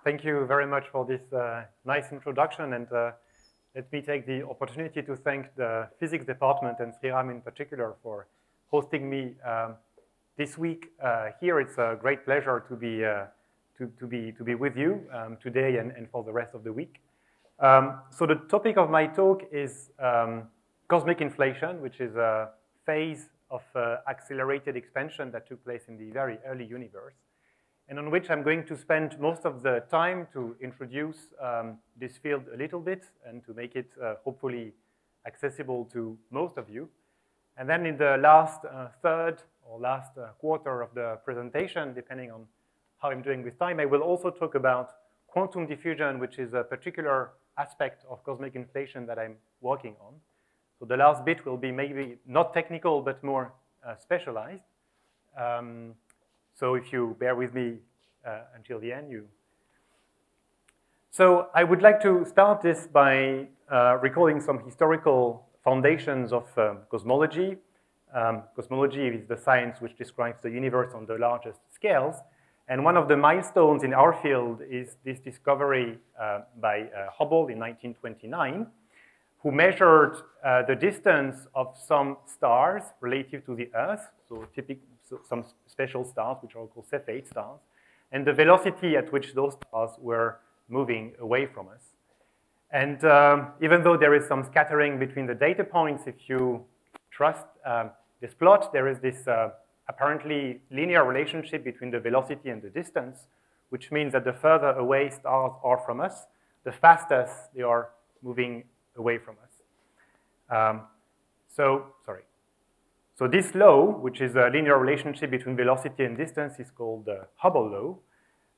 Thank you very much for this nice introduction, and let me take the opportunity to thank the physics department and Sriram in particular for hosting me this week here. It's a great pleasure to be with you today and for the rest of the week. So the topic of my talk is cosmic inflation, which is a phase of accelerated expansion that took place in the very early universe, and on which I'm going to spend most of the time to introduce this field a little bit and to make it hopefully accessible to most of you. And then in the last third or last quarter of the presentation, depending on how I'm doing with time, I will also talk about quantum diffusion, which is a particular aspect of cosmic inflation that I'm working on. So the last bit will be maybe not technical, but more specialized. So if you bear with me until the end, So I would like to start this by recalling some historical foundations of cosmology. Cosmology is the science which describes the universe on the largest scales. And one of the milestones in our field is this discovery by Hubble in 1929, who measured the distance of some stars relative to the Earth, so some special stars, which are called Cepheid stars, and the velocity at which those stars were moving away from us. And even though there is some scattering between the data points, if you trust this plot, there is this apparently linear relationship between the velocity and the distance, which means that the further away stars are from us, the faster they are moving away from us. So this law, which is a linear relationship between velocity and distance, is called the Hubble law.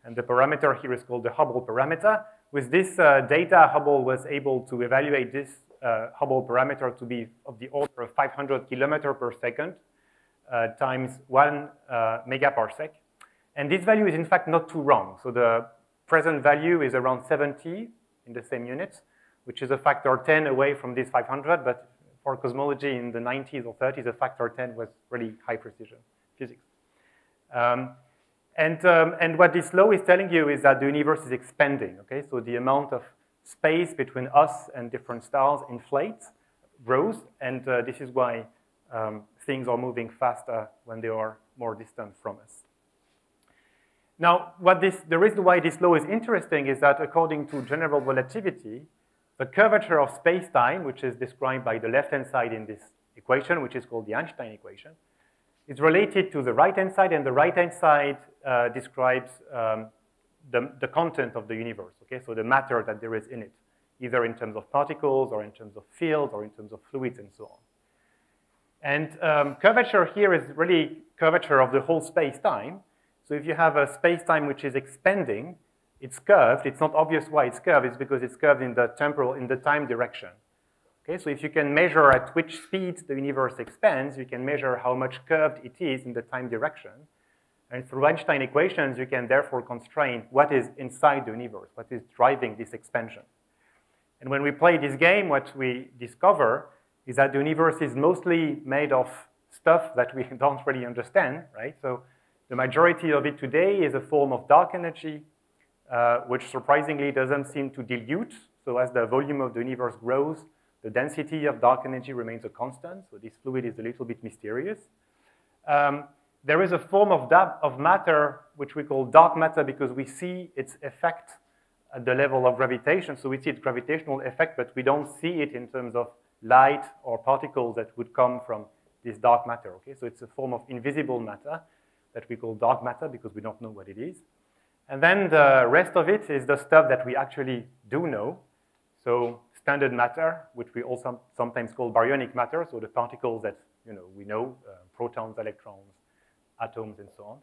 And the parameter here is called the Hubble parameter. With this data, Hubble was able to evaluate this Hubble parameter to be of the order of 500 kilometers per second times 1 megaparsec. And this value is in fact not too wrong. So the present value is around 70 in the same units, which is a factor 10 away from this 500, but for cosmology in the 90s or 30s, a factor 10 was really high precision physics. And what this law is telling you is that the universe is expanding, okay? So the amount of space between us and different stars inflates, grows, and this is why things are moving faster when they are more distant from us. Now, the reason why this law is interesting is that according to general relativity, the curvature of space-time, which is described by the left-hand side in this equation, which is called the Einstein equation, is related to the right-hand side, and the right-hand side describes the content of the universe, okay? So the matter that there is in it, either in terms of particles or in terms of fields or in terms of fluids and so on. And curvature here is really curvature of the whole space-time. So if you have a space-time which is expanding, it's curved. It's not obvious why it's curved. It's because it's curved in the time direction. Okay, so if you can measure at which speed the universe expands, you can measure how much curved it is in the time direction. And through Einstein equations, you can therefore constrain what is inside the universe, what is driving this expansion. And when we play this game, what we discover is that the universe is mostly made of stuff that we don't really understand, right? So the majority of it today is a form of dark energy, which surprisingly doesn't seem to dilute. So as the volume of the universe grows, the density of dark energy remains a constant. So this fluid is a little bit mysterious. There is a form of matter which we call dark matter because we see its effect at the level of gravitation. So we see its gravitational effect, but we don't see it in terms of light or particles that would come from this dark matter. Okay? So it's a form of invisible matter that we call dark matter because we don't know what it is. And then the rest of it is the stuff that we actually do know. So standard matter, which we also sometimes call baryonic matter, so the particles that we know, protons, electrons, atoms, and so on.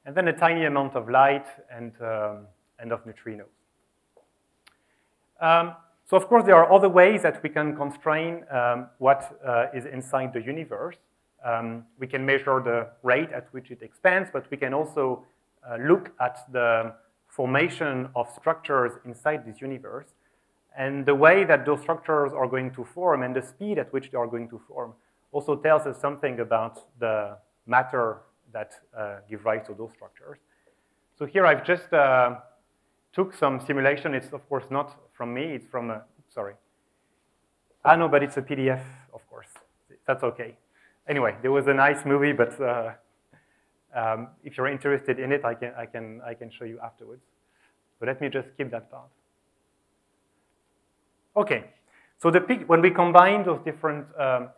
And then a tiny amount of light and of neutrinos. So of course, there are other ways that we can constrain what is inside the universe. We can measure the rate at which it expands, but we can also look at the formation of structures inside this universe. And the way that those structures are going to form and the speed at which they are going to form also tells us something about the matter that give rise to those structures. So here I've just took some simulation. It's of course not from me, it's from a, sorry. I know, but it's a PDF, of course. That's okay. Anyway, there was a nice movie, but if you're interested in it, I can show you afterwards. So let me just skip that part. Okay, so when we combine those different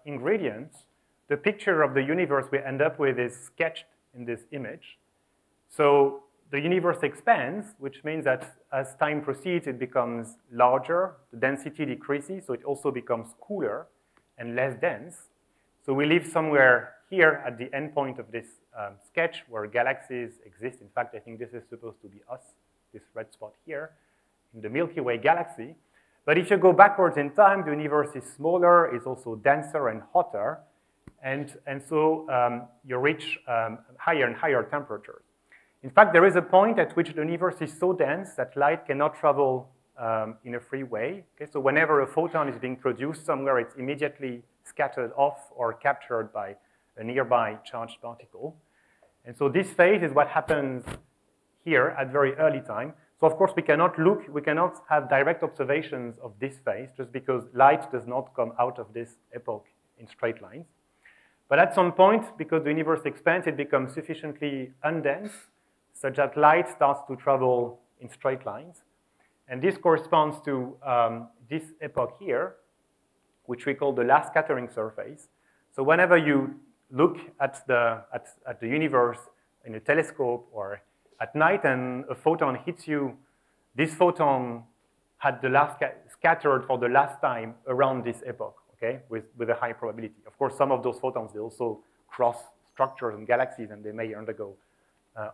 ingredients, the picture of the universe we end up with is sketched in this image. So the universe expands, which means that as time proceeds, it becomes larger, the density decreases, so it also becomes cooler and less dense. So we live somewhere here at the endpoint of this sketch where galaxies exist. In fact, I think this is supposed to be us, this red spot here, in the Milky Way galaxy. But if you go backwards in time, the universe is smaller, is also denser and hotter, and so you reach higher and higher temperatures. In fact, there is a point at which the universe is so dense that light cannot travel in a free way. Okay? So whenever a photon is being produced somewhere, it's immediately scattered off or captured by a nearby charged particle. And so this phase is what happens here at very early time. So of course we cannot have direct observations of this phase just because light does not come out of this epoch in straight lines. But at some point, because the universe expands, it becomes sufficiently undense such that light starts to travel in straight lines. And this corresponds to this epoch here, which we call the last scattering surface. So whenever you look at the universe in a telescope or at night and a photon hits you, this photon had the last scattered for the last time around this epoch, okay, with a high probability. Of course, some of those photons, they also cross structures and galaxies and they may undergo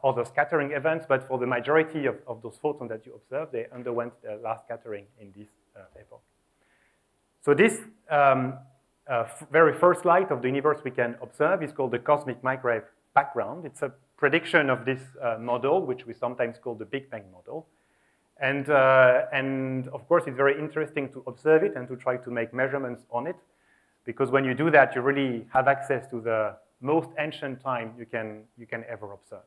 other scattering events, but for the majority of those photons that you observe, they underwent the last scattering in this epoch. So this very first light of the universe we can observe is called the cosmic microwave background. It's a prediction of this model, which we sometimes call the Big Bang model. And of course, it's very interesting to observe it and to try to make measurements on it, because when you do that, you really have access to the most ancient time you can ever observe.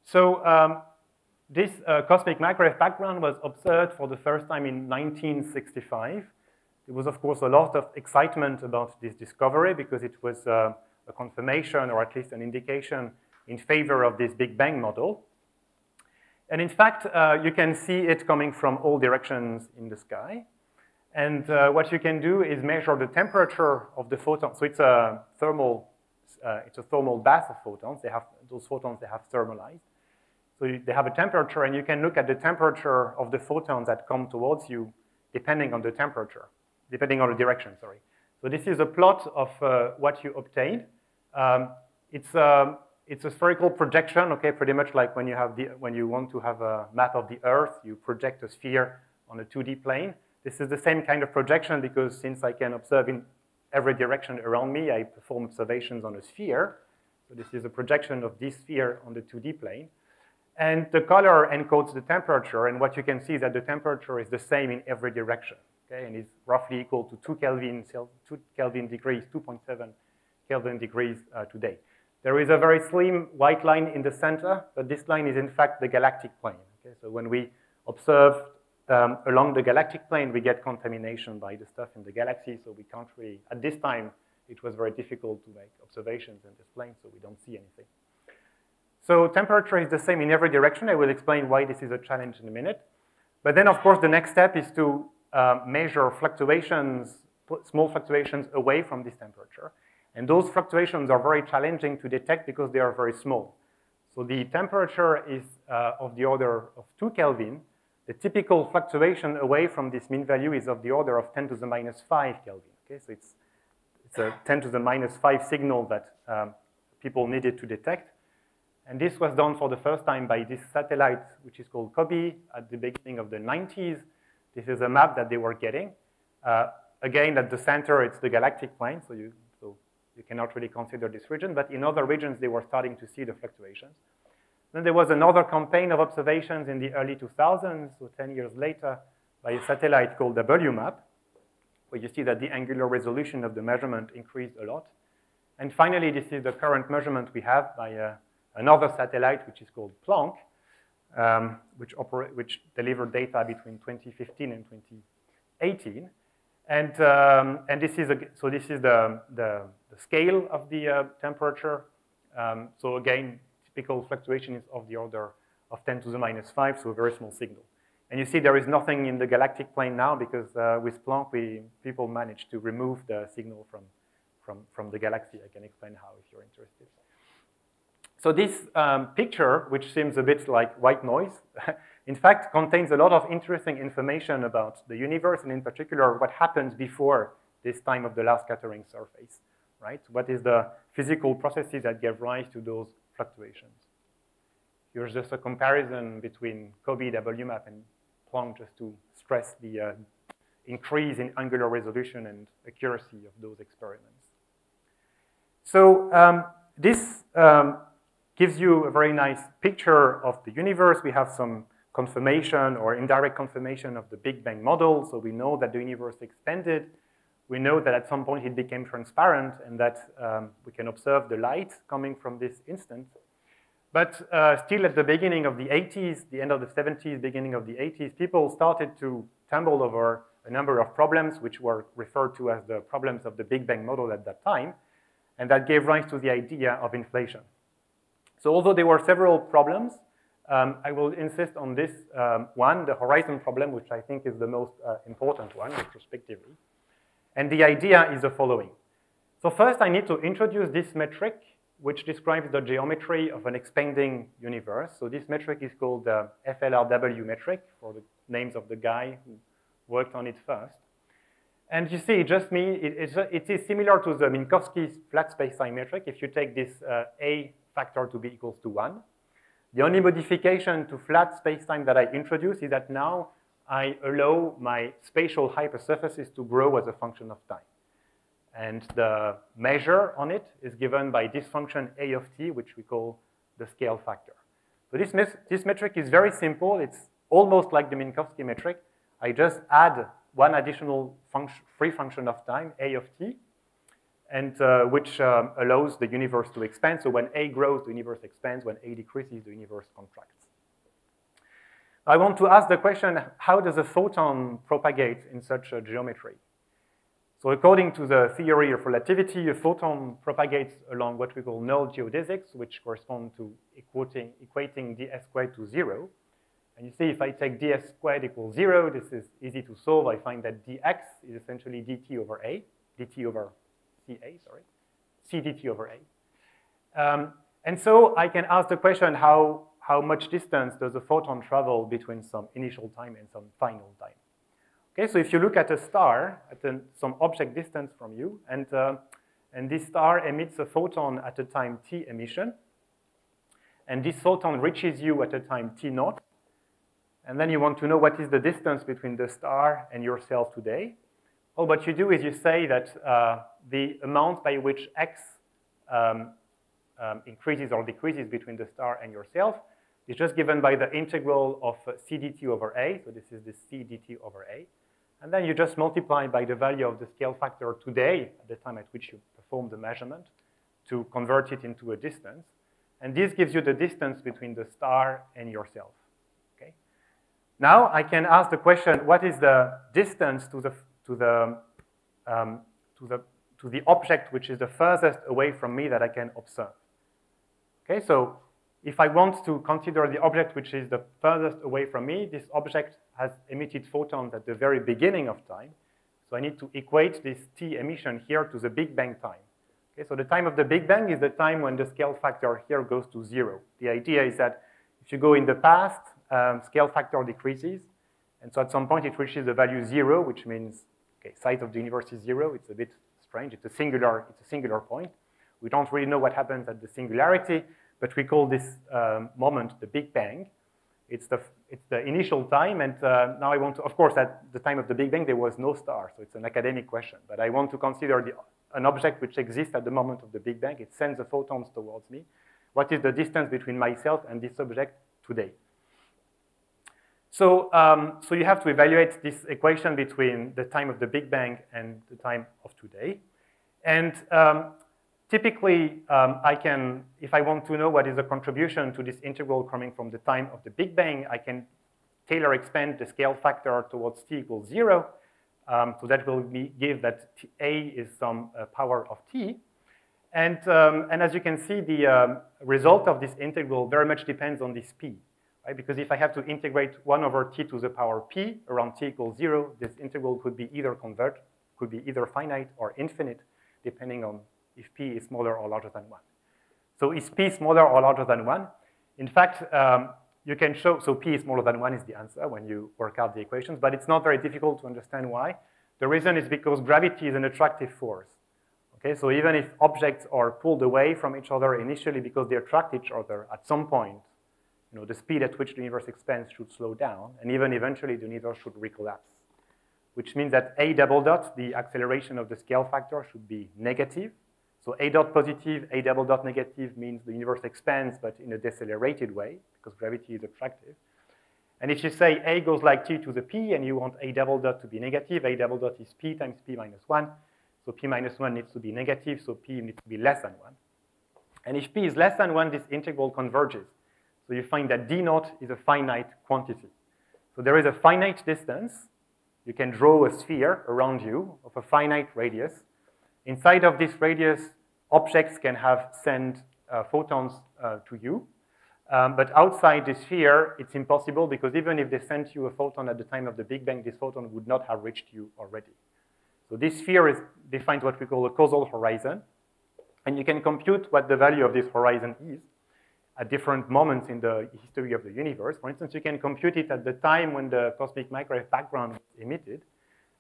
So this cosmic microwave background was observed for the first time in 1965. There was, of course, a lot of excitement about this discovery because it was a confirmation, or at least an indication, in favor of this Big Bang model. And in fact, you can see it coming from all directions in the sky. And what you can do is measure the temperature of the photon. So it's a thermal bath of photons. Those photons have thermalized. So they have a temperature, and you can look at the temperature of the photons that come towards you depending on the temperature, depending on the direction, sorry. So this is a plot of what you obtain. It's a spherical projection, okay, pretty much like when you want to have a map of the Earth, you project a sphere on a 2D plane. This is the same kind of projection because since I can observe in every direction around me, I perform observations on a sphere. So this is a projection of this sphere on the 2D plane. And the color encodes the temperature, and what you can see is that the temperature is the same in every direction, okay, and is roughly equal to 2 Kelvin degrees, 2.7 Kelvin degrees today. There is a very slim white line in the center, but this line is in fact the galactic plane. Okay? So when we observe along the galactic plane, we get contamination by the stuff in the galaxy, so we can't really, at this time, it was very difficult to make observations in this plane, so we don't see anything. So temperature is the same in every direction. I will explain why this is a challenge in a minute. But then, of course, the next step is to measure fluctuations, small fluctuations away from this temperature. And those fluctuations are very challenging to detect because they are very small. So the temperature is of the order of 2 Kelvin. The typical fluctuation away from this mean value is of the order of 10 to the minus 5 Kelvin. Okay? So it's a 10 to the minus 5 signal that people needed to detect. And this was done for the first time by this satellite, which is called COBE, at the beginning of the 90s. This is a map that they were getting. Again, at the center, it's the galactic plane, so you cannot really consider this region. But in other regions, they were starting to see the fluctuations. Then there was another campaign of observations in the early 2000s, so 10 years later, by a satellite called WMAP, where you see that the angular resolution of the measurement increased a lot. And finally, this is the current measurement we have by another satellite, which is called Planck, which delivered data between 2015 and 2018. And this is the scale of the temperature. So again, typical fluctuation is of the order of 10 to the minus 5, so a very small signal. And you see there is nothing in the galactic plane now because with Planck, people managed to remove the signal from the galaxy. I can explain how if you're interested. So this picture, which seems a bit like white noise, in fact contains a lot of interesting information about the universe and in particular what happens before this time of the last scattering surface, right? What is the physical processes that give rise to those fluctuations? Here's just a comparison between COBE, WMAP, and Planck just to stress the increase in angular resolution and accuracy of those experiments. So this gives you a very nice picture of the universe. We have some confirmation or indirect confirmation of the Big Bang model. So we know that the universe expanded. We know that at some point it became transparent and that we can observe the light coming from this instant. But still at the beginning of the 80s, the end of the 70s, beginning of the 80s, people started to tumble over a number of problems which were referred to as the problems of the Big Bang model at that time. And that gave rise to the idea of inflation. So although there were several problems, I will insist on this one, the horizon problem, which I think is the most important one, retrospectively. And the idea is the following. So first, I need to introduce this metric, which describes the geometry of an expanding universe. So this metric is called the FLRW metric, for the names of the guy who worked on it first. And you see, it just means it is similar to the Minkowski flat spacetime metric if you take this A factor to be equals to 1. The only modification to flat spacetime that I introduce is that now I allow my spatial hypersurfaces to grow as a function of time. And the measure on it is given by this function A of t, which we call the scale factor. So this metric is very simple. It's almost like the Minkowski metric. I just add one additional free function of time, A of t, and which allows the universe to expand. So when A grows, the universe expands. When A decreases, the universe contracts. I want to ask the question, how does a photon propagate in such a geometry? So according to the theory of relativity, a photon propagates along what we call null geodesics, which correspond to equating ds squared to 0. And you see, if I take ds squared equals 0, this is easy to solve. I find that dx is essentially dt over a, dt over ca, sorry, c dt over a. And so I can ask the question, how much distance does a photon travel between some initial time and some final time? Okay, so if you look at a star at some object distance from you, and this star emits a photon at a time t emission, and this photon reaches you at a time t naught, and then you want to know what is the distance between the star and yourself today. Well, what you do is you say that the amount by which x increases or decreases between the star and yourself is just given by the integral of c dt over a, so this is the c dt over a. And then you just multiply by the value of the scale factor today, at the time at which you perform the measurement, to convert it into a distance. And this gives you the distance between the star and yourself. Okay? Now I can ask the question, what is the distance to the object which is the furthest away from me that I can observe? Okay, so if I want to consider the object which is the furthest away from me, this object has emitted photons at the very beginning of time. So I need to equate this t emission here to the Big Bang time. Okay, so the time of the Big Bang is the time when the scale factor here goes to 0. The idea is that if you go in the past, scale factor decreases. And so at some point it reaches the value 0, which means, okay, size of the universe is 0. It's a bit strange. It's a singular point. We don't really know what happens at the singularity, but we call this moment the Big Bang. It's the initial time, and now I want to, of course, at the time of the Big Bang, there was no star, so it's an academic question. But I want to consider an object which exists at the moment of the Big Bang. It sends the photons towards me. What is the distance between myself and this object today? So, so you have to evaluate this equation between the time of the Big Bang and the time of today. And typically, if I want to know what is the contribution to this integral coming from the time of the Big Bang, I can Taylor expand the scale factor towards t equals 0. So that will give that a is some power of t. And as you can see, the result of this integral very much depends on this p. Right? Because if I have to integrate 1 over t to the power p around t equals 0, this integral could be either finite or infinite, depending on if p is smaller or larger than 1. So is p smaller or larger than 1? In fact, you can show, so p is smaller than 1 is the answer when you work out the equations, but it's not very difficult to understand why. The reason is because gravity is an attractive force. Okay, so even if objects are pulled away from each other initially because they attract each other, at some point, the speed at which the universe expands should slow down, and even eventually the universe should recollapse, which means that a double dot, the acceleration of the scale factor, should be negative. So a dot positive, a double dot negative means the universe expands, but in a decelerated way, because gravity is attractive. And if you say a goes like t to the p, and you want a double dot to be negative, a double dot is p times p minus 1. So p minus 1 needs to be negative, so p needs to be less than 1. And if p is less than 1, this integral converges. So you find that d naught is a finite quantity. So there is a finite distance. You can draw a sphere around you of a finite radius. Inside of this radius, objects can send photons to you. But outside the sphere, it's impossible because even if they sent you a photon at the time of the Big Bang, this photon would not have reached you already. So this sphere defines what we call a causal horizon. And you can compute what the value of this horizon is at different moments in the history of the universe. For instance, you can compute it at the time when the cosmic microwave background was emitted.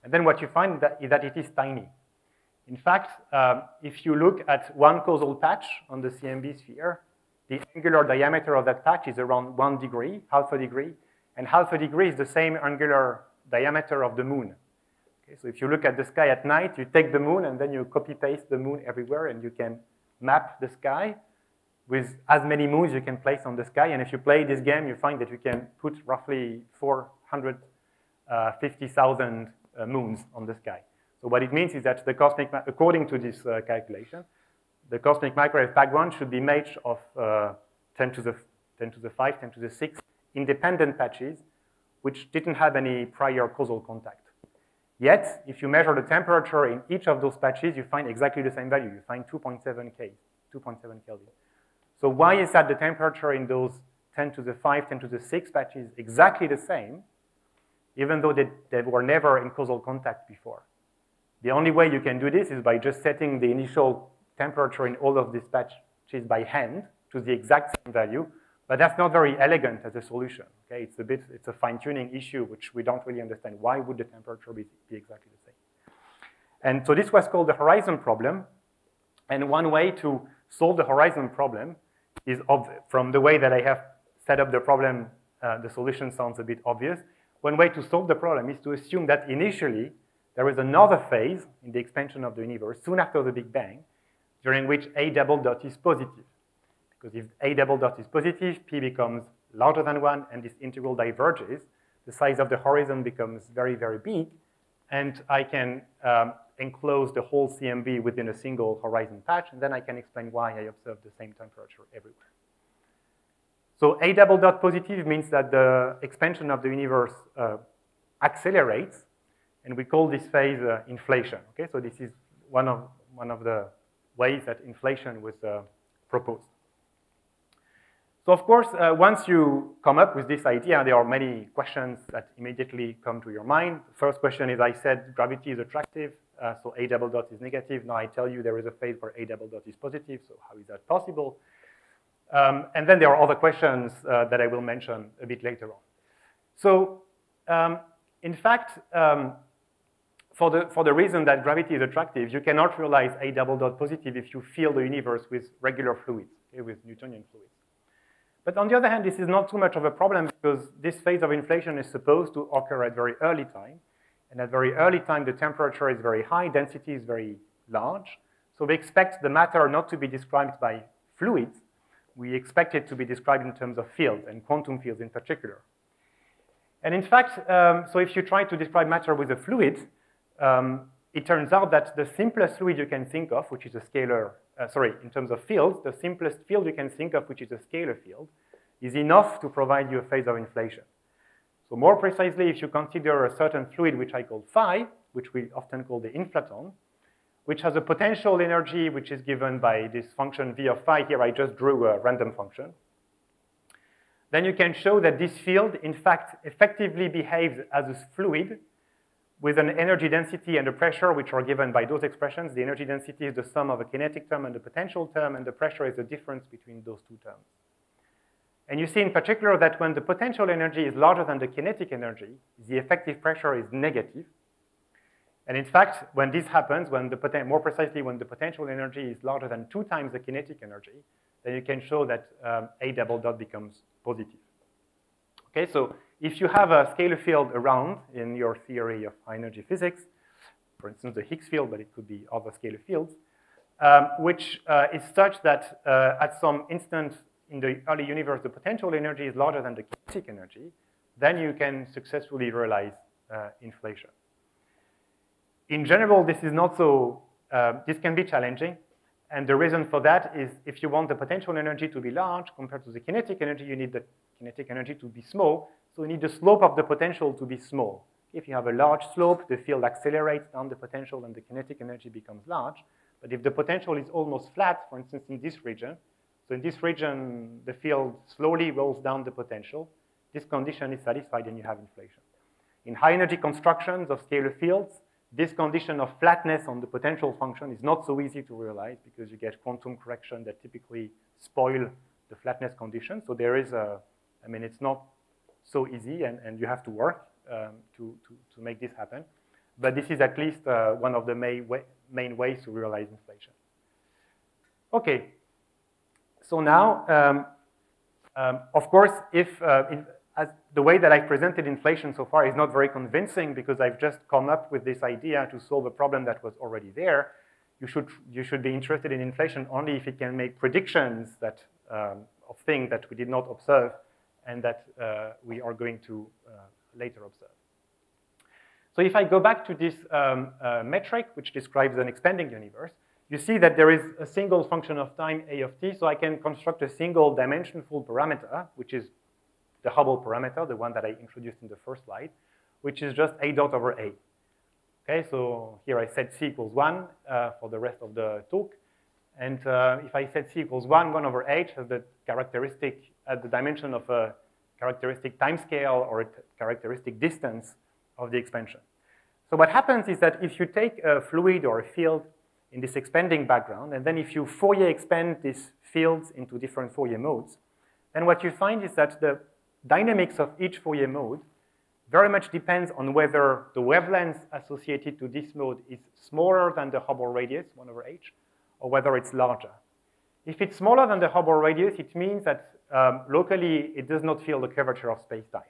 And then what you find is that it is tiny. In fact, if you look at one causal patch on the CMB sphere, the angular diameter of that patch is around 1 degree, half a degree. And half a degree is the same angular diameter of the moon. Okay, so if you look at the sky at night, you take the moon and then you copy-paste the moon everywhere, and you can map the sky with as many moons you can place on the sky. And if you play this game, you find that you can put roughly 450,000 moons on the sky. So what it means is that the cosmic, according to this calculation, the cosmic microwave background should be made of 10 to the 5, 10 to the 6 independent patches which didn't have any prior causal contact. Yet, if you measure the temperature in each of those patches, you find exactly the same value. You find 2.7 Kelvin. So why is that the temperature in those 10 to the 5, 10 to the 6 patches exactly the same, even though they were never in causal contact before? The only way you can do this is by just setting the initial temperature in all of these patches by hand to the exact same value, but that's not very elegant as a solution. Okay, it's a fine-tuning issue which we don't really understand. Why would the temperature be exactly the same? And so this was called the horizon problem. And one way to solve the horizon problem is, from the way that I have set up the problem, the solution sounds a bit obvious. One way to solve the problem is to assume that initially there is another phase in the expansion of the universe soon after the Big Bang, during which a double dot is positive. Because if a double dot is positive, p becomes larger than 1, and this integral diverges. The size of the horizon becomes very, very big, and I can enclose the whole CMB within a single horizon patch, and then I can explain why I observe the same temperature everywhere. So a double dot positive means that the expansion of the universe accelerates, and we call this phase inflation. Okay, so this is one of the ways that inflation was proposed. So of course, once you come up with this idea, there are many questions that immediately come to your mind. The first question is, I said gravity is attractive, so a double dot is negative. Now I tell you there is a phase where a double dot is positive, so how is that possible? And then there are other questions that I will mention a bit later on. So in fact, for the reason that gravity is attractive, you cannot realize a double dot positive if you fill the universe with regular fluids, okay, with Newtonian fluids. But on the other hand, this is not too much of a problem because this phase of inflation is supposed to occur at very early time. And at very early time, the temperature is very high, density is very large. So we expect the matter not to be described by fluids. We expect it to be described in terms of fields, and quantum fields in particular. And in fact, so if you try to describe matter with a fluid, it turns out that the simplest fluid you can think of, which is a scalar in terms of fields, the simplest field you can think of, which is a scalar field, is enough to provide you a phase of inflation. So more precisely, if you consider a certain fluid, which I call phi, which we often call the inflaton, which has a potential energy which is given by this function v of phi. Here I just drew a random function. Then you can show that this field, in fact, effectively behaves as a fluid with an energy density and a pressure which are given by those expressions. The energy density is the sum of a kinetic term and the potential term, and the pressure is the difference between those two terms. And you see in particular that when the potential energy is larger than the kinetic energy, the effective pressure is negative. And in fact, when this happens, more precisely when the potential energy is larger than 2 times the kinetic energy, then you can show that A double dot becomes positive. Okay, so if you have a scalar field around in your theory of high energy physics, for instance, the Higgs field, but it could be other scalar fields, which is such that at some instant in the early universe, the potential energy is larger than the kinetic energy, then you can successfully realize inflation. In general, this is not so, this can be challenging. And the reason for that is if you want the potential energy to be large compared to the kinetic energy, you need the kinetic energy to be small. So you need the slope of the potential to be small. If you have a large slope, the field accelerates down the potential and the kinetic energy becomes large. But if the potential is almost flat, for instance, in this region, so in this region, the field slowly rolls down the potential. This condition is satisfied and you have inflation. In high energy constructions of scalar fields, this condition of flatness on the potential function is not so easy to realize because you get quantum correction that typically spoil the flatness condition. So there is it's not so easy and you have to work to make this happen. But this is at least one of the main ways to realize inflation. Okay, so now, of course, the way that I've presented inflation so far is not very convincing because I've just come up with this idea to solve a problem that was already there. You should be interested in inflation only if it can make predictions that, of things that we did not observe and that we are going to later observe. So if I go back to this metric, which describes an expanding universe, you see that there is a single function of time, a of t, so I can construct a single dimensionful parameter, which is the Hubble parameter, the one that I introduced in the first slide, which is just a dot over a. Okay, so here I set c equals 1 for the rest of the talk. And if I set c equals 1 over h has the characteristic at the dimension of a characteristic timescale or a characteristic distance of the expansion. So what happens is that if you take a fluid or a field in this expanding background, and then if you Fourier expand these fields into different Fourier modes, then what you find is that the dynamics of each Fourier mode very much depends on whether the wavelength associated to this mode is smaller than the Hubble radius, 1 over h, or whether it's larger. If it's smaller than the Hubble radius, it means that locally it does not feel the curvature of space-time.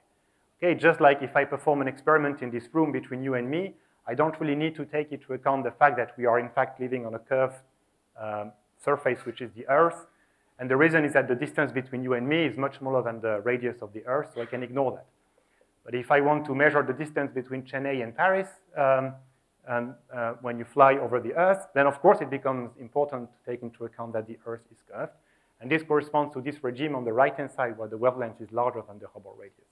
Okay, just like if I perform an experiment in this room between you and me, I don't really need to take into account the fact that we are in fact living on a curved surface, which is the Earth. And the reason is that the distance between you and me is much smaller than the radius of the Earth, so I can ignore that. But if I want to measure the distance between Chennai and Paris, when you fly over the Earth, then of course it becomes important to take into account that the Earth is curved. And this corresponds to this regime on the right-hand side where the wavelength is larger than the Hubble radius.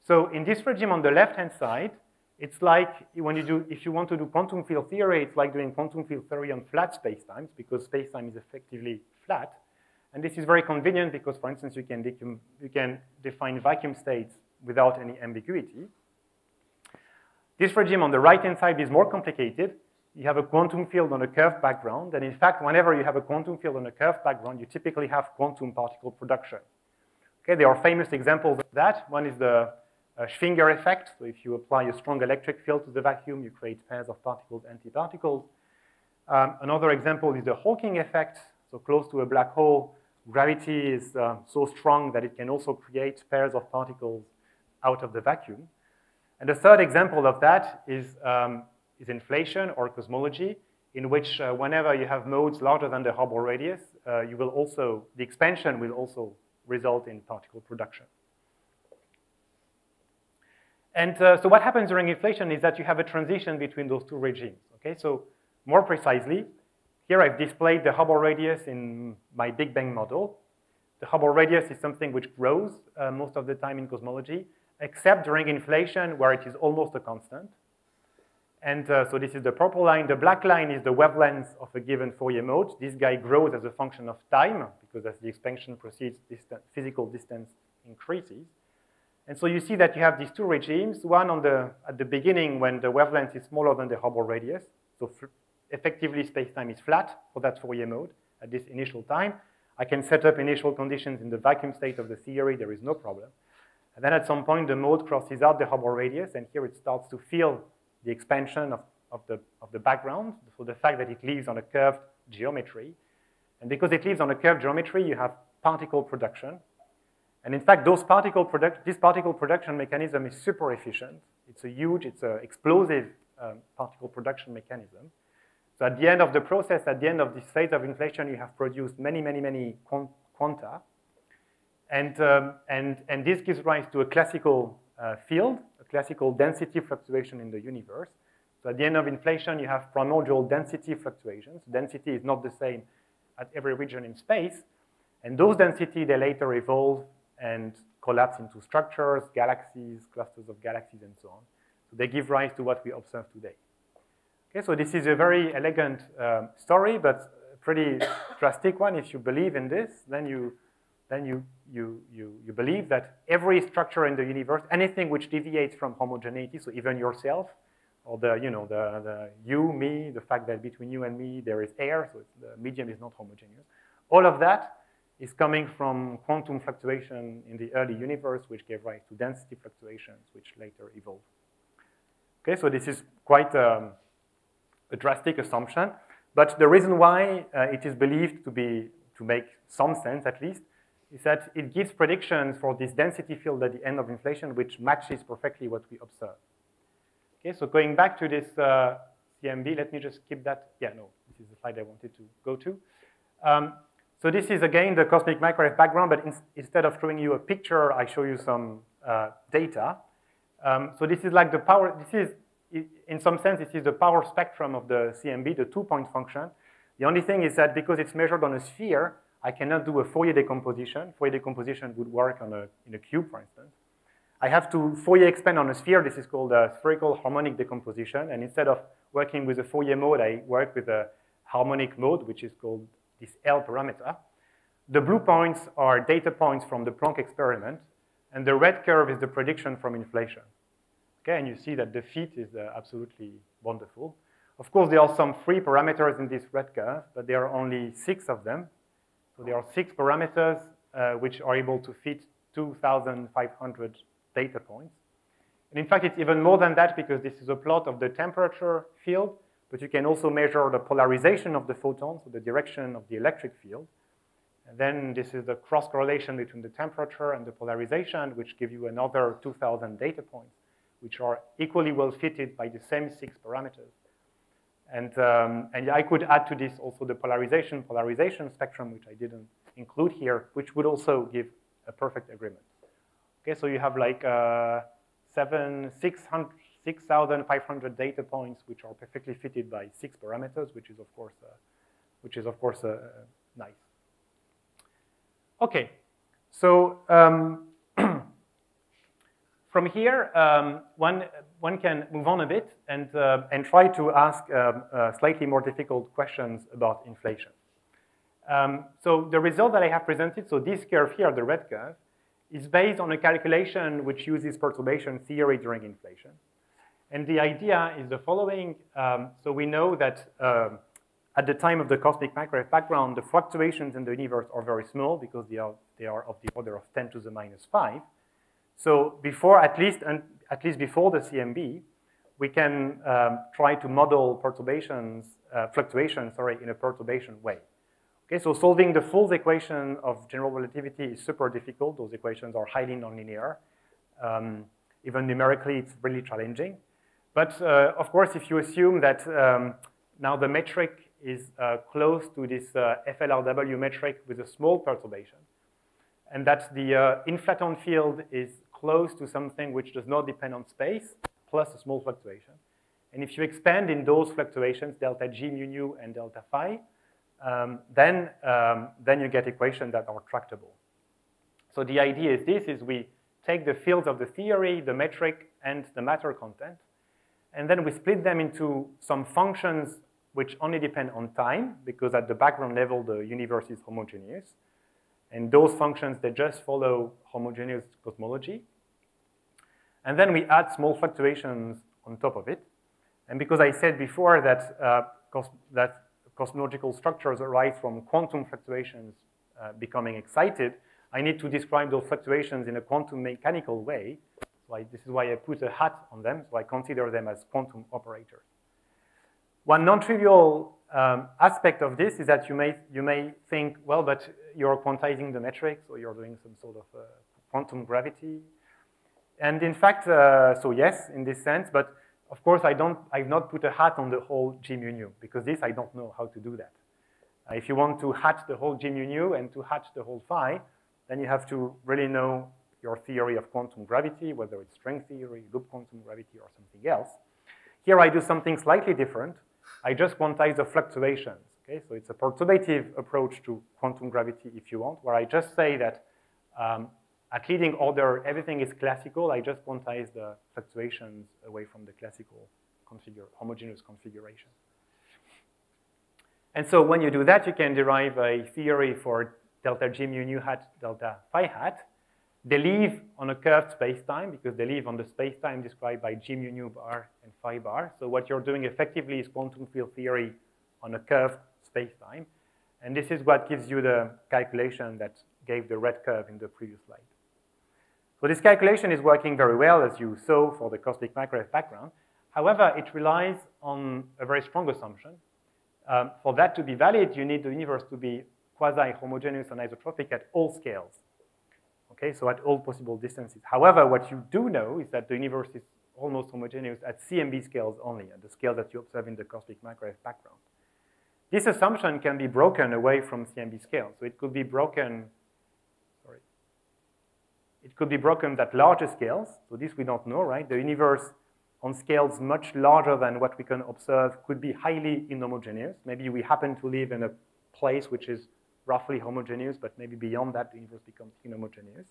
So in this regime on the left-hand side, it's like if you want to do quantum field theory, it's like doing quantum field theory on flat spacetimes because spacetime is effectively flat. And this is very convenient because, for instance, you can define vacuum states without any ambiguity. This regime on the right-hand side is more complicated. You have a quantum field on a curved background. And in fact, whenever you have a quantum field on a curved background, you typically have quantum particle production. Okay, there are famous examples of that. One is the Schwinger effect. So if you apply a strong electric field to the vacuum, you create pairs of particles, antiparticles. Another example is the Hawking effect. So close to a black hole, gravity is so strong that it can also create pairs of particles out of the vacuum. And the third example of that is inflation or cosmology, in which whenever you have modes larger than the Hubble radius, the expansion will also result in particle production. And so what happens during inflation is that you have a transition between those two regimes. Okay, so more precisely, here I've displayed the Hubble radius in my Big Bang model. The Hubble radius is something which grows most of the time in cosmology, except during inflation, where it is almost a constant. And so this is the purple line. The black line is the wavelength of a given Fourier mode. This guy grows as a function of time, because as the expansion proceeds, physical distance increases. And so you see that you have these two regimes, one at the beginning when the wavelength is smaller than the Hubble radius. So effectively, space-time is flat for that Fourier mode at this initial time. I can set up initial conditions in the vacuum state of the theory. There is no problem. And then at some point, the mode crosses out the Hubble radius, and here it starts to feel the expansion of the background, so the fact that it lives on a curved geometry. And because it lives on a curved geometry, you have particle production. And in fact, this particle production mechanism is super efficient. It's an explosive particle production mechanism. So at the end of the process, at the end of this phase of inflation, you have produced many quanta. And this gives rise to a classical field, a classical density fluctuation in the universe. So at the end of inflation, you have primordial density fluctuations. Density is not the same at every region in space. And those densities, they later evolve and collapse into structures, galaxies, clusters of galaxies, and so on. So they give rise to what we observe today. Okay, so this is a very elegant story, but a pretty drastic one. If you believe in this, then you believe that every structure in the universe, anything which deviates from homogeneity, so even yourself, or the you, me, the fact that between you and me there is air, so the medium is not homogeneous. All of that is coming from quantum fluctuation in the early universe, which gave rise to density fluctuations, which later evolved. Okay, so this is quite a drastic assumption, but the reason why it is believed to make some sense at least, is that it gives predictions for this density field at the end of inflation, which matches perfectly what we observe. Okay, so going back to this CMB, let me just keep that. Yeah, no, this is the slide I wanted to go to. So this is, again, the cosmic microwave background, but instead of showing you a picture, I show you some data. So this is like the power, in some sense, this is the power spectrum of the CMB, the two-point function. The only thing is that because it's measured on a sphere, I cannot do a Fourier decomposition. Fourier decomposition would work in a cube, for instance. I have to Fourier expand on a sphere. This is called a spherical harmonic decomposition. And instead of working with a Fourier mode, I work with a harmonic mode, which is called this L parameter. The blue points are data points from the Planck experiment. And the red curve is the prediction from inflation. Okay, and you see that the fit is absolutely wonderful. Of course, there are some free parameters in this red curve, but there are only 6 of them. So there are 6 parameters which are able to fit 2,500 data points. And in fact, it's even more than that because this is a plot of the temperature field, but you can also measure the polarization of the photons, so the direction of the electric field. And then this is the cross correlation between the temperature and the polarization, which give you another 2,000 data points, which are equally well fitted by the same 6 parameters. And I could add to this also the polarization spectrum, which I didn't include here, which would also give a perfect agreement. Okay, so you have like 6,500 data points, which are perfectly fitted by 6 parameters, which is of course nice. Okay, so from here, one can move on a bit and try to ask slightly more difficult questions about inflation. So the result that I have presented, so this curve here, the red curve, is based on a calculation which uses perturbation theory during inflation. And the idea is the following. So we know that at the time of the cosmic microwave background, the fluctuations in the universe are very small because they are of the order of 10 to the minus 5. So before, at least before the CMB, we can try to model fluctuations, in a perturbation way. Okay, so solving the Foul's equation of general relativity is super difficult. Those equations are highly nonlinear. Even numerically, it's really challenging. But of course, if you assume that now the metric is close to this FLRW metric with a small perturbation, and that the inflaton field is close to something which does not depend on space, plus a small fluctuation. And if you expand in those fluctuations, delta G mu nu and delta phi, then you get equations that are tractable. So the idea is this, is we take the fields of the theory, the metric, and the matter content, and then we split them into some functions which only depend on time, because at the background level, the universe is homogeneous. And those functions, they just follow homogeneous cosmology. And then we add small fluctuations on top of it. And because I said before that, that cosmological structures arise from quantum fluctuations becoming excited, I need to describe those fluctuations in a quantum mechanical way. So this is why I put a hat on them, so I consider them as quantum operators. One non-trivial aspect of this is that you may think, well, but you're quantizing the metrics, or you're doing some sort of quantum gravity. And in fact, so yes, in this sense, but of course I've not put a hat on the whole G mu nu, because this I don't know how to do that. If you want to hatch the whole G mu nu and to hatch the whole phi, then you have to really know your theory of quantum gravity, whether it's string theory, loop quantum gravity, or something else. Here I do something slightly different. I just quantize the fluctuations. Okay? So it's a perturbative approach to quantum gravity, if you want, where I just say that at leading order, everything is classical. I just quantize the fluctuations away from the classical homogeneous configuration. And so when you do that, you can derive a theory for delta G mu nu hat, delta phi hat. They live on a curved space-time, because they live on the space-time described by G mu nu bar and phi bar. So what you're doing effectively is quantum field theory on a curved space-time. And this is what gives you the calculation that gave the red curve in the previous slide. So this calculation is working very well, as you saw, for the cosmic microwave background. However, it relies on a very strong assumption. For that to be valid, you need the universe to be quasi-homogeneous and isotropic at all scales. Okay, so at all possible distances. However, what you do know is that the universe is almost homogeneous at CMB scales only, at the scale that you observe in the cosmic microwave background. This assumption can be broken away from CMB scales. So it could be broken, it could be broken at larger scales. So this we don't know, right? The universe on scales much larger than what we can observe could be highly inhomogeneous. Maybe we happen to live in a place which is roughly homogeneous, but maybe beyond that, the universe becomes inhomogeneous.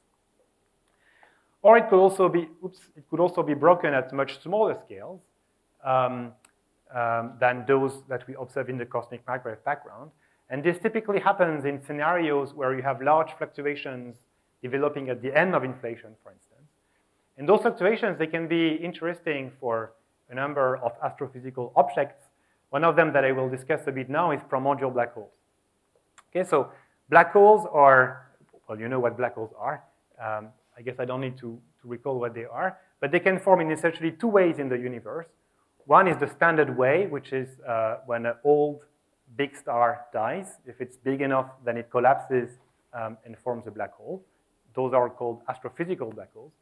Or it could also be, broken at much smaller scales than those that we observe in the cosmic microwave background. And this typically happens in scenarios where you have large fluctuations developing at the end of inflation, for instance. And those fluctuations, they can be interesting for a number of astrophysical objects. One of them that I will discuss a bit now is primordial black holes. Okay, so black holes are, well, you know what black holes are. I guess I don't need to recall what they are, but they can form in essentially two ways in the universe. One is the standard way, which is when an old big star dies. If it's big enough, then it collapses and forms a black hole. Those are called astrophysical black holes.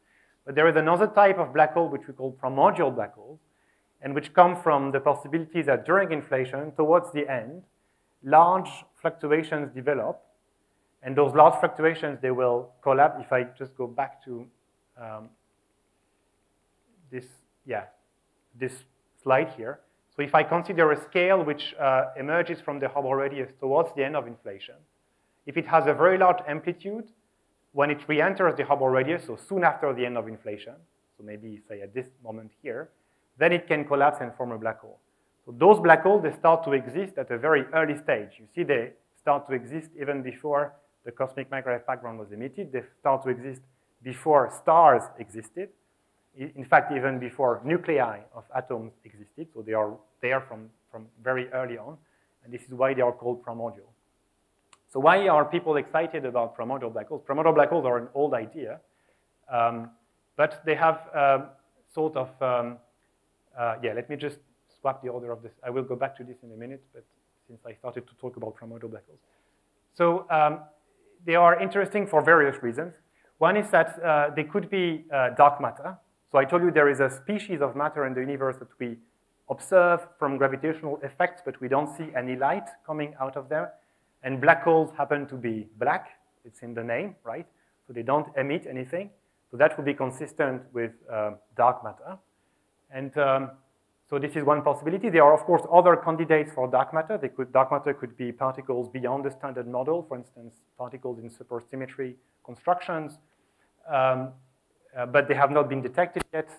But there is another type of black hole which we call primordial black holes, and which come from the possibility that during inflation, towards the end, large fluctuations develop, and those large fluctuations, they will collapse. If I just go back to this slide here. So if I consider a scale which emerges from the Hubble radius towards the end of inflation, if it has a very large amplitude, when it re-enters the Hubble radius, so soon after the end of inflation, so maybe say at this moment here, then it can collapse and form a black hole. So those black holes, they start to exist at a very early stage. You see, they start to exist even before the cosmic microwave background was emitted. They start to exist before stars existed. In fact, even before nuclei of atoms existed. So they are there from very early on. And this is why they are called primordial. So why are people excited about primordial black holes? Primordial black holes are an old idea, but they have sort of, let me just swap the order of this. I will go back to this in a minute, but since I started to talk about primordial black holes. So they are interesting for various reasons. One is that they could be dark matter. So I told you there is a species of matter in the universe that we observe from gravitational effects, but we don't see any light coming out of them. And black holes happen to be black. It's in the name, right? So they don't emit anything. So that would be consistent with dark matter. And So this is one possibility. There are, of course, other candidates for dark matter. Dark matter could be particles beyond the standard model, for instance, particles in supersymmetry constructions, but they have not been detected yet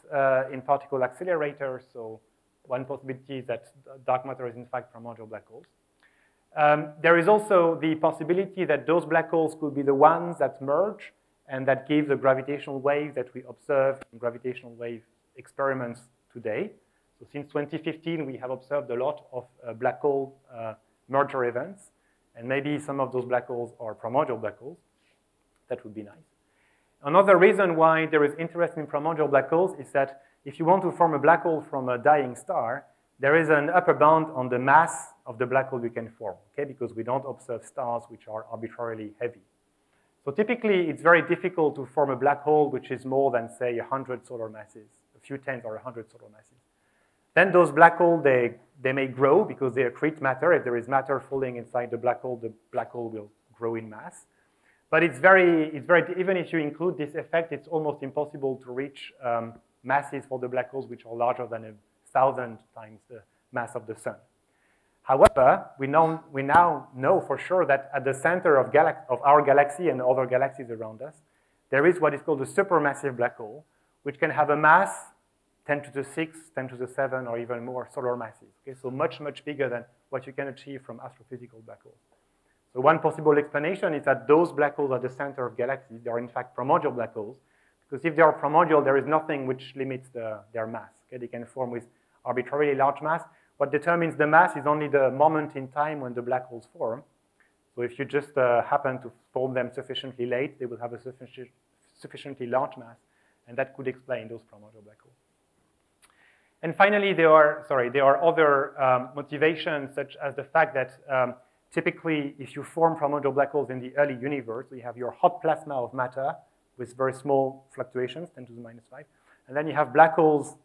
in particle accelerators. So one possibility is that dark matter is in fact primordial black holes. There is also the possibility that those black holes could be the ones that merge and that give the gravitational wave that we observe in gravitational wave experiments today. So since 2015, we have observed a lot of black hole merger events, and maybe some of those black holes are primordial black holes. That would be nice. Another reason why there is interest in primordial black holes is that if you want to form a black hole from a dying star, there is an upper bound on the mass of the black hole you can form, okay? Because we don't observe stars which are arbitrarily heavy. So typically, it's very difficult to form a black hole which is more than, say, 100 solar masses, a few tens or 100 solar masses. Then those black holes, they may grow because they accrete matter. If there is matter falling inside the black hole will grow in mass. But it's very, even if you include this effect, it's almost impossible to reach masses for the black holes which are larger than 1,000 times the mass of the sun. However, we now know for sure that at the center of our galaxy and other galaxies around us, there is what is called a supermassive black hole, which can have a mass 10 to the 6, 10 to the 7, or even more solar masses. Okay? So much, much bigger than what you can achieve from astrophysical black holes. So one possible explanation is that those black holes at the center of galaxies, they are in fact primordial black holes, because if they are primordial, there is nothing which limits their mass. Okay? They can form with arbitrarily large mass. What determines the mass is only the moment in time when the black holes form. So if you just happen to form them sufficiently late, they will have a sufficiently large mass, and that could explain those primordial black holes. And finally, there are other motivations, such as the fact that typically, if you form primordial black holes in the early universe, you have your hot plasma of matter with very small fluctuations, 10 to the minus 5, and then you have black holes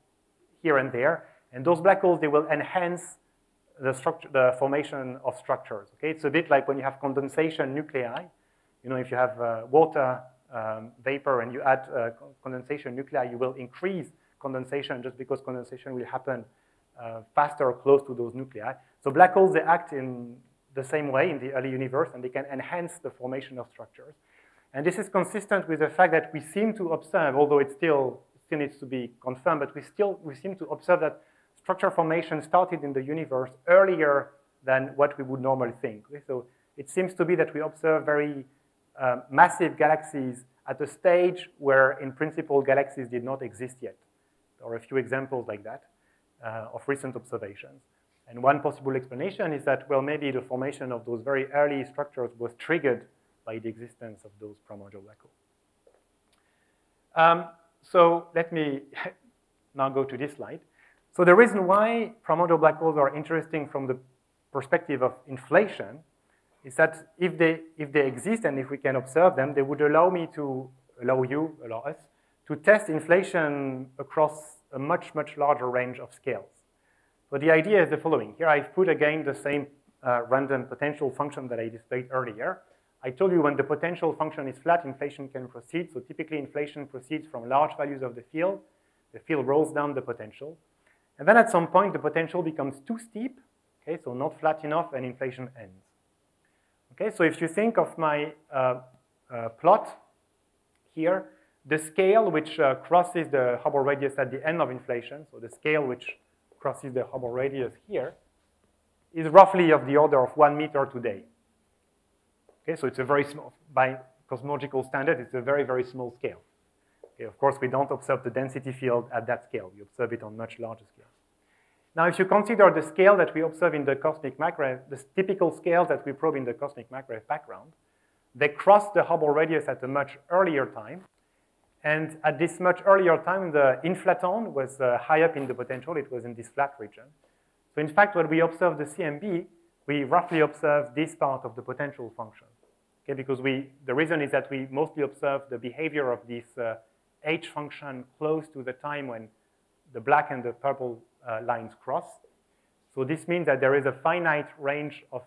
here and there, and those black holes, they will enhance the formation of structures. Okay, it's a bit like when you have condensation nuclei. You know, if you have water vapor and you add condensation nuclei, you will increase condensation just because condensation will happen faster or close to those nuclei. So black holes, they act in the same way in the early universe, and they can enhance the formation of structures. And this is consistent with the fact that we seem to observe, although it still needs to be confirmed, but we seem to observe that structure formation started in the universe earlier than what we would normally think. Okay? So it seems to be that we observe very massive galaxies at a stage where, in principle, galaxies did not exist yet. There are a few examples like that of recent observations. And one possible explanation is that, well, maybe the formation of those very early structures was triggered by the existence of those primordial black holes. So let me now go to this slide. So the reason why primordial black holes are interesting from the perspective of inflation is that if they exist and if we can observe them, they would allow us to test inflation across a much, much larger range of scales. So the idea is the following. Here I've put again the same random potential function that I displayed earlier. I told you when the potential function is flat, inflation can proceed. So typically inflation proceeds from large values of the field. The field rolls down the potential. And then at some point, the potential becomes too steep, okay, so not flat enough, and inflation ends. Okay, so if you think of my plot here, the scale which crosses the Hubble radius at the end of inflation, so the scale which crosses the Hubble radius here, is roughly of the order of 1 meter today. Okay, so it's a very small, by cosmological standard, it's a very, very small scale. Okay, of course, we don't observe the density field at that scale. We observe it on much larger scales. Now, if you consider the scale that we observe in the cosmic microwave, the typical scales that we probe in the cosmic microwave background, they cross the Hubble radius at a much earlier time. And at this much earlier time, the inflaton was high up in the potential. It was in this flat region. So in fact, when we observe the CMB, we roughly observe this part of the potential function. Okay, because the reason is that we mostly observe the behavior of this H function close to the time when the black and the purple lines cross. So this means that there is a finite range of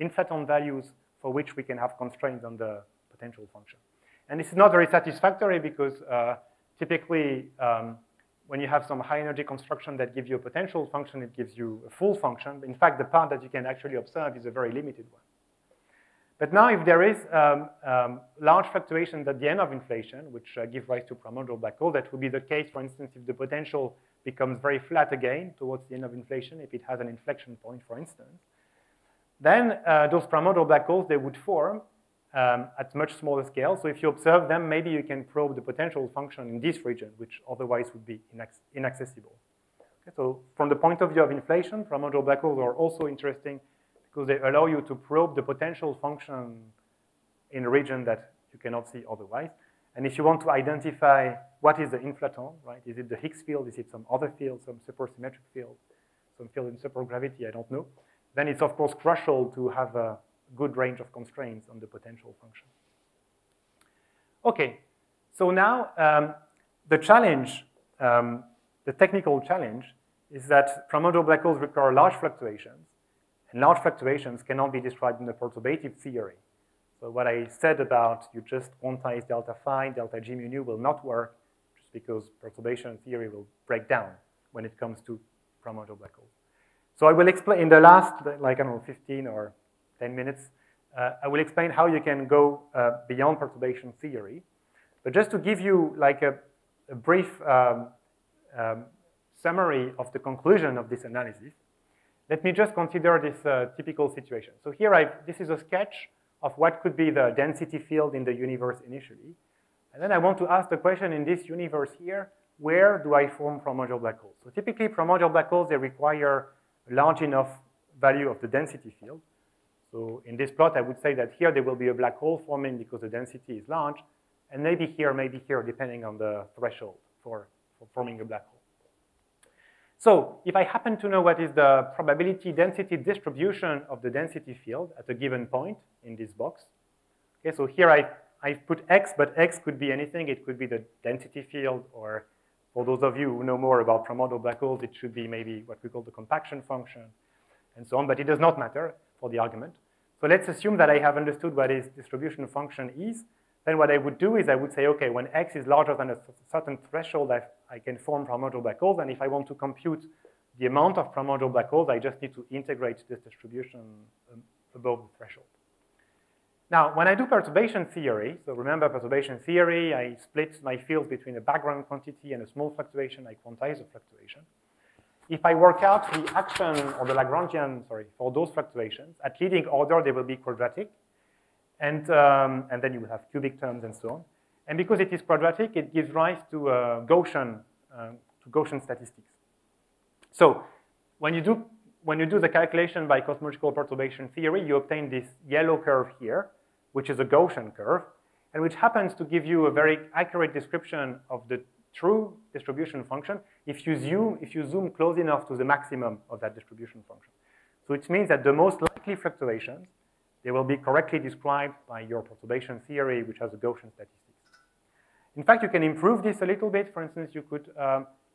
inflaton values for which we can have constraints on the potential function. And this is not very satisfactory because typically when you have some high energy construction that gives you a potential function, it gives you a full function. In fact, the part that you can actually observe is a very limited one. But now if there is large fluctuations at the end of inflation, which give rise to primordial black hole, that would be the case, for instance, if the potential becomes very flat again towards the end of inflation, if it has an inflection point, for instance, then those primordial black holes, they would form at much smaller scale. So if you observe them, maybe you can probe the potential function in this region, which otherwise would be inaccessible. Okay, so from the point of view of inflation, primordial black holes are also interesting because they allow you to probe the potential function in a region that you cannot see otherwise. And if you want to identify what is the inflaton, right? Is it the Higgs field? Is it some other field, some supersymmetric field, some field in supergravity? I don't know. Then it's, of course, crucial to have a good range of constraints on the potential function. Okay, so now the challenge, the technical challenge, is that primordial black holes require large fluctuations, and large fluctuations cannot be described in the perturbative theory. So what I said about you just quantize delta phi, delta g mu nu will not work, just because perturbation theory will break down when it comes to primordial black holes. So I will explain in the last, like, I don't know, 15 or 10 minutes, I will explain how you can go beyond perturbation theory. But just to give you like a brief summary of the conclusion of this analysis, let me just consider this typical situation. So here, this is a sketch of what could be the density field in the universe initially. And then I want to ask the question, in this universe here, where do I form primordial black holes? So typically, primordial black holes, they require a large enough value of the density field. So in this plot, I would say that here there will be a black hole forming because the density is large, and maybe here, depending on the threshold for forming a black hole. So if I happen to know what is the probability density distribution of the density field at a given point in this box, okay, so here I've put x, but x could be anything. It could be the density field, or for those of you who know more about primordial black holes, it should be maybe what we call the compaction function, and so on, but it does not matter for the argument. So let's assume that I have understood what this distribution function is. Then what I would do is I would say, okay, when x is larger than a certain threshold, I can form primordial black holes, and if I want to compute the amount of primordial black holes, I just need to integrate this distribution above the threshold. Now, when I do perturbation theory, so remember perturbation theory, I split my fields between a background quantity and a small fluctuation. I quantize the fluctuation. If I work out the action, or the Lagrangian, for those fluctuations, at leading order, they will be quadratic. And then you will have cubic terms and so on. And because it is quadratic, it gives rise to Gaussian statistics. So when you do the calculation by cosmological perturbation theory, you obtain this yellow curve here, which is a Gaussian curve, and which happens to give you a very accurate description of the true distribution function if you zoom close enough to the maximum of that distribution function. So it means that the most likely fluctuations, they will be correctly described by your perturbation theory, which has a Gaussian statistics. In fact, you can improve this a little bit. For instance, you could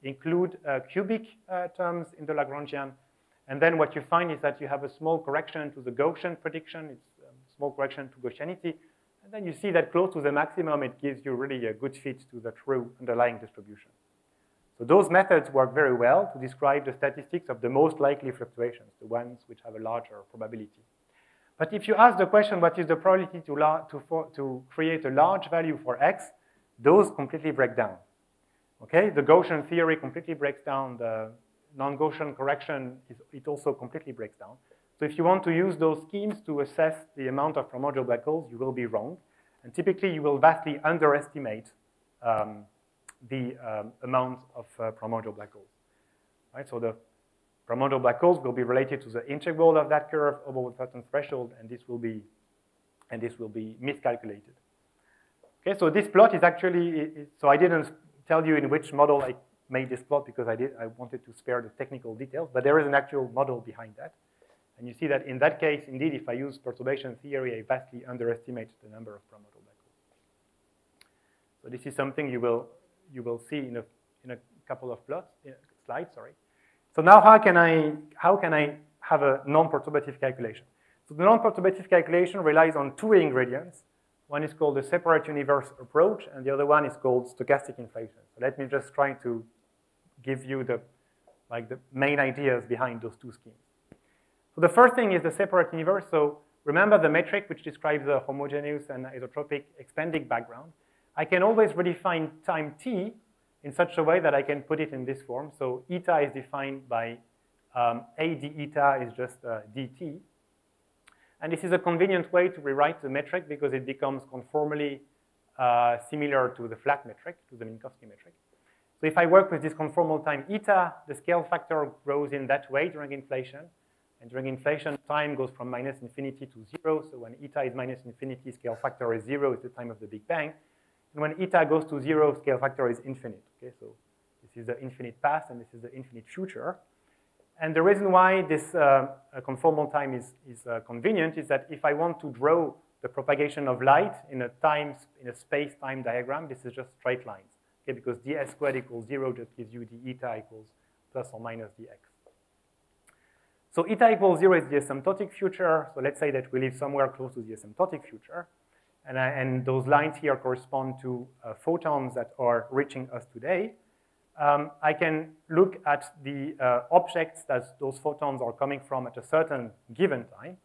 include cubic terms in the Lagrangian. And then what you find is that you have a small correction to the Gaussian prediction. It's a small correction to Gaussianity. And then you see that close to the maximum, it gives you really a good fit to the true underlying distribution. So those methods work very well to describe the statistics of the most likely fluctuations, the ones which have a larger probability. But if you ask the question, what is the probability to create a large value for x, those completely break down. Okay, the Gaussian theory completely breaks down. The non-Gaussian correction, it also completely breaks down. So if you want to use those schemes to assess the amount of primordial black holes, you will be wrong. And typically, you will vastly underestimate the amount of primordial black holes. Right? So the primordial black holes will be related to the integral of that curve above a certain threshold, and this will be miscalculated. Okay, so this plot is actually, so I didn't tell you in which model I made this plot because I wanted to spare the technical details, but there is an actual model behind that. And you see that in that case, indeed, if I use perturbation theory, I vastly underestimate the number of primordial black holes. So this is something you will see in a couple of slides. So now how can I have a non-perturbative calculation? So the non-perturbative calculation relies on two ingredients. One is called the separate universe approach, and the other one is called stochastic inflation. So let me just try to give you the main ideas behind those two schemes. So the first thing is the separate universe. So remember the metric which describes the homogeneous and isotropic expanding background. I can always redefine time t in such a way that I can put it in this form. So eta is defined by a d eta is just dt. And this is a convenient way to rewrite the metric because it becomes conformally similar to the flat metric, to the Minkowski metric. So if I work with this conformal time eta, the scale factor grows in that way during inflation. And during inflation, time goes from minus infinity to 0. So when eta is minus infinity, scale factor is 0. It's the time of the Big Bang. And when eta goes to 0, scale factor is infinite. Okay, so this is the infinite past, and this is the infinite future. And the reason why this conformal time is convenient is that if I want to draw the propagation of light in a space-time diagram, this is just straight lines. Okay, because ds squared equals 0 just gives you the eta equals plus or minus dx. So eta equals 0 is the asymptotic future. So let's say that we live somewhere close to the asymptotic future. And those lines here correspond to photons that are reaching us today. I can look at the objects that those photons are coming from at a certain given time.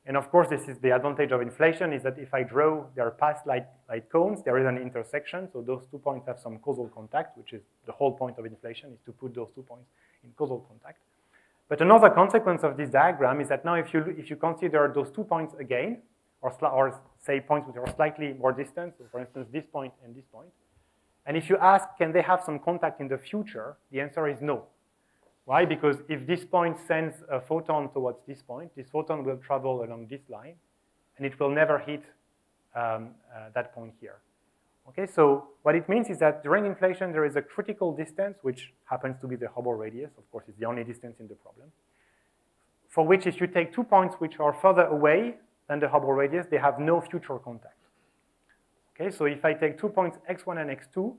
And of course, this is the advantage of inflation, is that if I draw their past light cones, there is an intersection. So those 2 points have some causal contact, which is the whole point of inflation, is to put those 2 points in causal contact. But another consequence of this diagram is that now if you consider those 2 points again, or say points which are slightly more distant, so for instance, this point and this point, and if you ask, can they have some contact in the future, the answer is no. Why? Because if this point sends a photon towards this point, this photon will travel along this line, and it will never hit that point here. Okay, so what it means is that during inflation, there is a critical distance, which happens to be the Hubble radius. Of course, it's the only distance in the problem, for which if you take 2 points which are further away than the Hubble radius, they have no future contact. Okay, so if I take 2 points x1 and x2,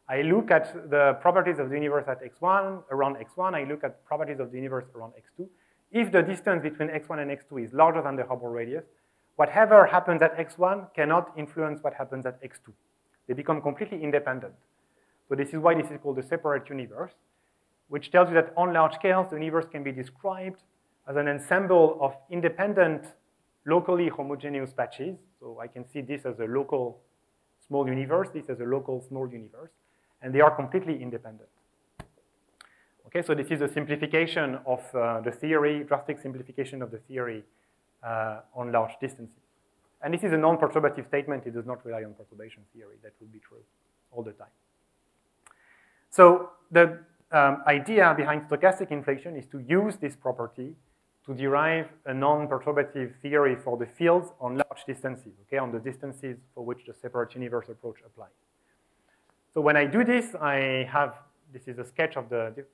I look at the properties of the universe at x1, around x1, I look at properties of the universe around x2. If the distance between x1 and x2 is larger than the Hubble radius, whatever happens at x1 cannot influence what happens at x2. They become completely independent. So this is why this is called the separate universe, which tells you that on large scales, the universe can be described as an ensemble of independent, locally homogeneous patches. So I can see this as a local small universe, this as a local small universe, and they are completely independent. Okay, so this is a simplification of the theory, drastic simplification of the theory on large distances. And this is a non-perturbative statement. It does not rely on perturbation theory. That would be true all the time. So the idea behind stochastic inflation is to use this property to derive a non-perturbative theory for the fields on large distances, okay, on the distances for which the separate universe approach applies. So when I do this, this is a sketch of the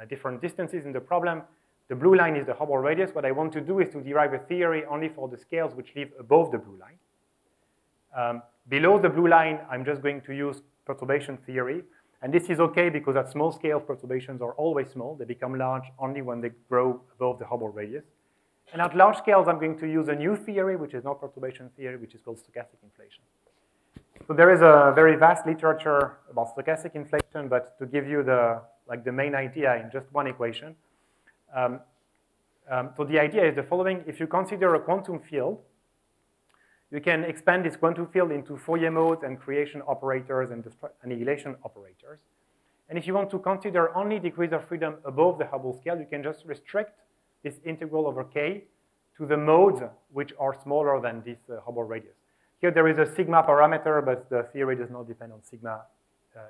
different distances in the problem. The blue line is the Hubble radius. What I want to do is to derive a theory only for the scales which live above the blue line. Below the blue line, I'm just going to use perturbation theory. And this is okay because at small scale, perturbations are always small. They become large only when they grow above the Hubble radius. And at large scales, I'm going to use a new theory, which is not perturbation theory, which is called stochastic inflation. So there is a very vast literature about stochastic inflation, but to give you the main idea in just one equation. So the idea is the following. If you consider a quantum field, you can expand this quantum field into Fourier modes and creation operators and annihilation operators. And if you want to consider only degrees of freedom above the Hubble scale, you can just restrict this integral over k to the modes which are smaller than this Hubble radius. Here there is a sigma parameter, but the theory does not depend on sigma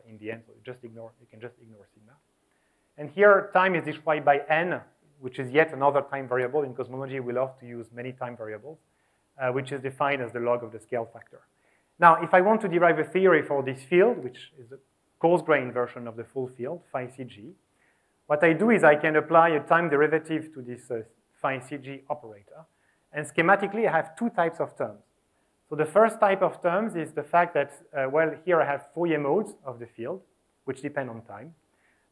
in the end, so you can just ignore sigma. And here time is described by n, which is yet another time variable. In cosmology, we love to use many time variables, which is defined as the log of the scale factor. Now, if I want to derive a theory for this field, which is a coarse-grained version of the full field, phi Cg, what I do is I can apply a time derivative to this phi Cg operator. And schematically, I have two types of terms. So the first type of terms is the fact that, well, here I have Fourier modes of the field, which depend on time.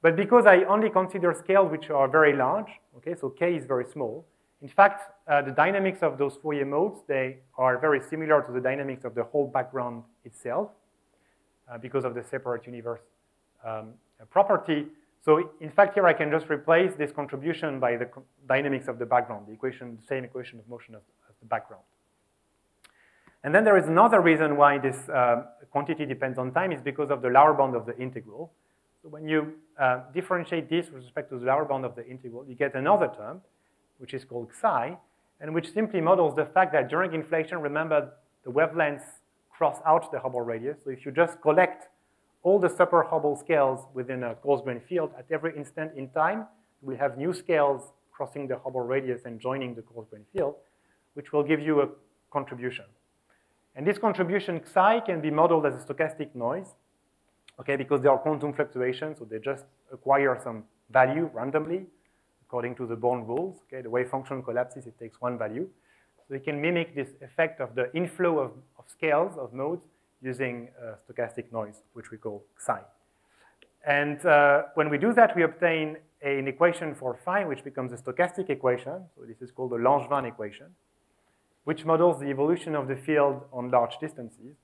But because I only consider scales which are very large, okay, so k is very small, in fact, the dynamics of those Fourier modes, they are very similar to the dynamics of the whole background itself because of the separate universe property. So in fact, here I can just replace this contribution by the dynamics of the background, the same equation of motion as the background. And then there is another reason why this quantity depends on time is because of the lower bound of the integral. So when you differentiate this with respect to the lower bound of the integral, you get another term, which is called psi, and which simply models the fact that during inflation, remember, the wavelengths cross out the Hubble radius. So if you just collect all the super-Hubble scales within a coarse-grained field, at every instant in time, we have new scales crossing the Hubble radius and joining the coarse-grained field, which will give you a contribution. And this contribution psi can be modeled as a stochastic noise, okay, because there are quantum fluctuations, so they just acquire some value randomly according to the Born rules. Okay, the wave function collapses, it takes one value. So you can mimic this effect of the inflow of scales, of modes, using stochastic noise, which we call psi. And when we do that, we obtain an equation for phi, which becomes a stochastic equation. So this is called the Langevin equation, which models the evolution of the field on large distances,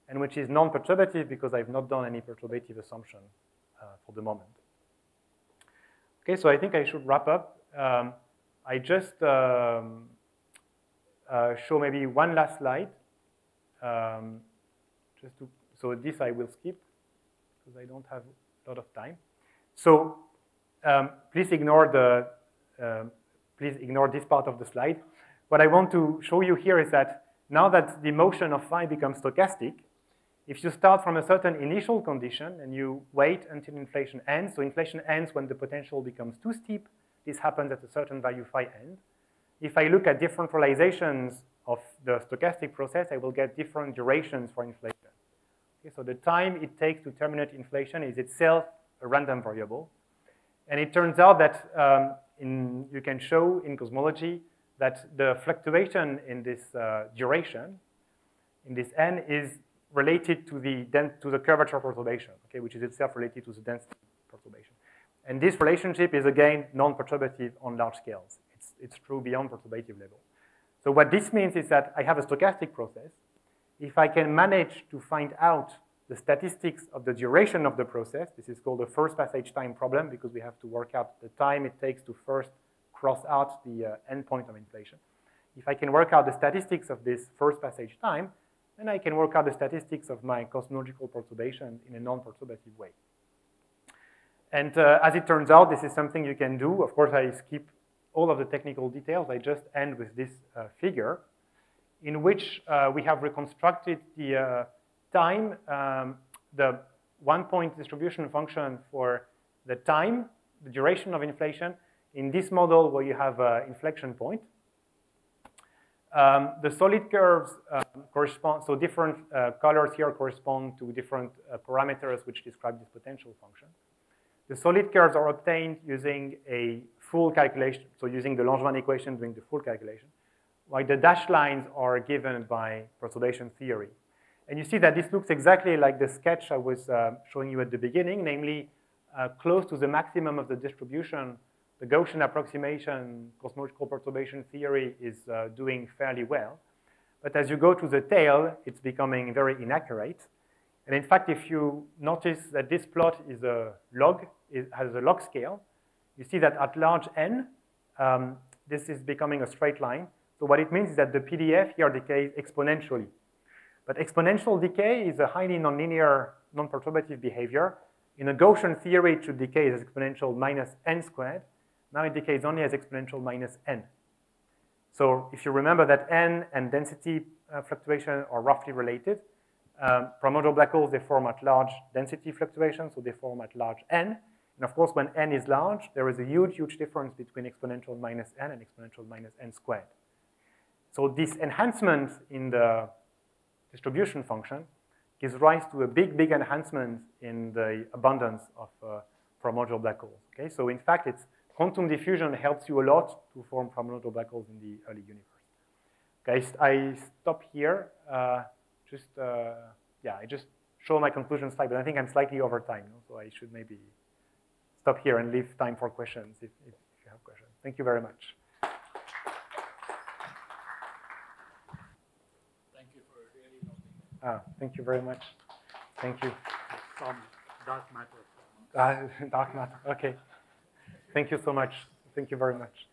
and which is non-perturbative because I've not done any perturbative assumption for the moment. Okay, so I think I should wrap up. I just show maybe one last slide. So this I will skip because I don't have a lot of time. So please ignore this part of the slide. What I want to show you here is that now that the motion of phi becomes stochastic, if you start from a certain initial condition and you wait until inflation ends, so inflation ends when the potential becomes too steep, this happens at a certain value phi end. If I look at different realizations of the stochastic process, I will get different durations for inflation. Okay, so the time it takes to terminate inflation is itself a random variable. And it turns out that you can show in cosmology that the fluctuation in this duration, in this n, is related to the curvature perturbation, okay, which is itself related to the density perturbation. And this relationship is, again, non-perturbative on large scales. It's true beyond perturbative level. So what this means is that I have a stochastic process. If I can manage to find out the statistics of the duration of the process, this is called the first passage time problem because we have to work out the time it takes to first cross out the endpoint of inflation. If I can work out the statistics of this first passage time, then I can work out the statistics of my cosmological perturbation in a non-perturbative way. And as it turns out, this is something you can do. Of course, I skip all of the technical details. I just end with this figure in which we have reconstructed the time, the one-point distribution function for the time, the duration of inflation, in this model where you have an inflection point. The solid curves correspond, so different colors here correspond to different parameters which describe this potential function. The solid curves are obtained using a full calculation, so using the Langevin equation doing the full calculation, while the dashed lines are given by perturbation theory. And you see that this looks exactly like the sketch I was showing you at the beginning, namely close to the maximum of the distribution. The Gaussian approximation cosmological perturbation theory is doing fairly well. But as you go to the tail, it's becoming very inaccurate. And in fact, if you notice that this plot is a log, it has a log scale, you see that at large n, this is becoming a straight line. So what it means is that the PDF here decays exponentially. But exponential decay is a highly nonlinear, non-perturbative behavior. In a Gaussian theory, it should decay as exponential minus n squared. Now it decays only as exponential minus n. So if you remember that n and density fluctuation are roughly related, primordial black holes, they form at large density fluctuations, so they form at large n. And of course, when n is large, there is a huge, huge difference between exponential minus n and exponential minus n squared. So this enhancement in the distribution function gives rise to a big, big enhancement in the abundance of primordial black holes. Okay, so in fact, quantum diffusion helps you a lot to form primordial black holes in the early universe. Okay, I stop here. Yeah, I just show my conclusion slide, but I think I'm slightly over time, so I should maybe stop here and leave time for questions if you have questions. Thank you very much. Thank you for really noting. Thank you very much. Thank you. Some dark matter. Dark matter. Okay. Thank you so much. Thank you very much.